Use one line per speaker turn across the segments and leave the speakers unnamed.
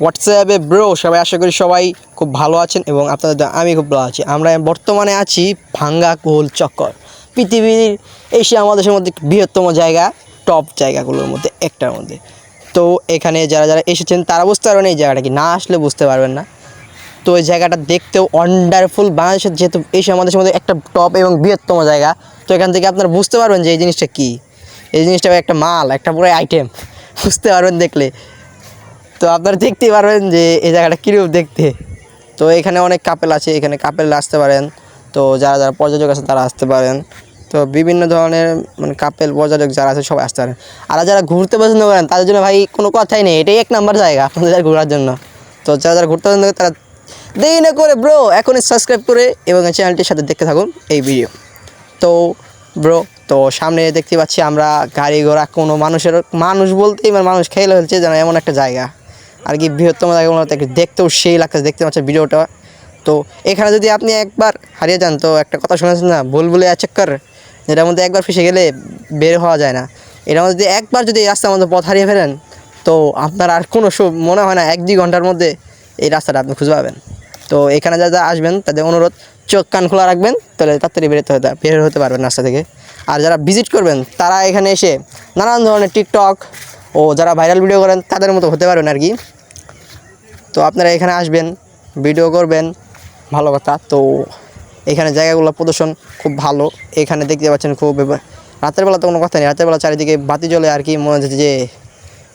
হোয়াটসঅ্যাপে ব্রো সবাই আশা করি সবাই খুব ভালো আছেন এবং আপনাদের আমি খুব ভালো আছি। আমরা বর্তমানে আছি ভাঙ্গা কোল চক্কর, পৃথিবীর এশিয়া মহাদেশের মধ্যে বৃহত্তম জায়গা, টপ জায়গাগুলোর মধ্যে একটার মধ্যে। তো এখানে যারা যারা এসেছেন তারা বুঝতে পারবেন এই জায়গাটা কি, না আসলে বুঝতে পারবেন না। তো এই জায়গাটা দেখতেও ওয়ান্ডারফুল, বাংলাদেশের যেহেতু এশিয়া মহাদেশের মধ্যে একটা টপ এবং বৃহত্তম জায়গা, তো এখান থেকে আপনারা বুঝতে পারবেন যে এই জিনিসটা কী। এই জিনিসটা একটা মাল, একটা পুরো আইটেম, বুঝতে পারবেন দেখলে। তো আপনারা দেখতেই পারবেন যে এই জায়গাটা কীরূপ দেখতে। তো এখানে অনেক কাপেল আছে, এখানে কাপেল আসতে পারেন। তো যারা যারা পর্যটক আছে তারা আসতে পারেন। তো বিভিন্ন ধরনের মানে কাপেল পর্যটক যারা আছে সবাই আসতে পারেন। আর যারা ঘুরতে পছন্দ করেন তাদের জন্য ভাই কোনো কথাই নেই, এটাই এক নাম্বার জায়গা আপনাদের ঘোরার জন্য। তো যারা যারা ঘুরতে পছন্দ করে তারা দেরি না করে ব্রো এখনই সাবস্ক্রাইব করে এবং এই চ্যানেলটির সাথে দেখতে থাকুন এই ভিডিও। তো ব্রো, তো সামনে দেখতে পাচ্ছি আমরা গাড়ি ঘোড়া, কোনো মানুষ বলতেই মানে মানুষ খেয়ে ফেলছে যেন এমন একটা জায়গা আর কি, বৃহত্তম জায়গাগুলো দেখতেও সেই লাগছে, দেখতে পাচ্ছেন ভিডিওটা। তো এখানে যদি আপনি একবার হারিয়ে যান, তো একটা কথা শুনেছেন না, ভুলভুলাইয়া চক্কর, যেটার মধ্যে একবার ফেসে গেলে বের হওয়া যায় না। এটার মধ্যে যদি একবার যদি এই রাস্তার মধ্যে পথ হারিয়ে ফেলেন, তো আপনার আর কোনো মনে হয় না 1-2 ঘন্টার মধ্যে এই রাস্তাটা আপনি খুঁজে পাবেন। তো এখানে যারা আসবেন তাদের অনুরোধ, চোখ কান খোলা রাখবেন, তাহলে তাড়াতাড়ি বের হতে পারবেন রাস্তা থেকে। আর যারা ভিজিট করবেন তারা এখানে এসে নানান ধরনের টিকটক ও যারা ভাইরাল ভিডিও করেন তাদের মতো হতে পারবেন আর কি। তো আপনারা এখানে আসবেন, ভিডিও করবেন, ভালো কথা। তো এখানে জায়গাগুলো প্রদর্শন খুব ভালো। এখানে দেখতে পাচ্ছেন খুব রাতের বেলা তো কোনো কথা নেই, রাতের বেলা চারিদিকে বাতি জ্বলে আর কি, মনে হচ্ছে যে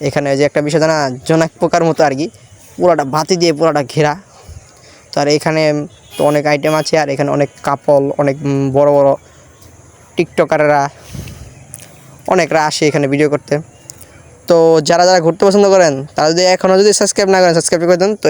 এখানে যে একটা বিষয় না, জোনাক পোকার মতো আর কি, পুরোটা বাতি দিয়ে পুরোটা ঘেরা। তো আর এখানে তো অনেক আইটেম আছে, আর এখানে অনেক কাপল, অনেক বড় বড় টিকটকাররা অনেকরা আসে এখানে ভিডিও করতে। তো যারা যারা ঘুরতে পছন্দ করেন তারা যদি এখনও যদি সাবস্ক্রাইব না করেন, সাবস্ক্রাইব করে দেন। তো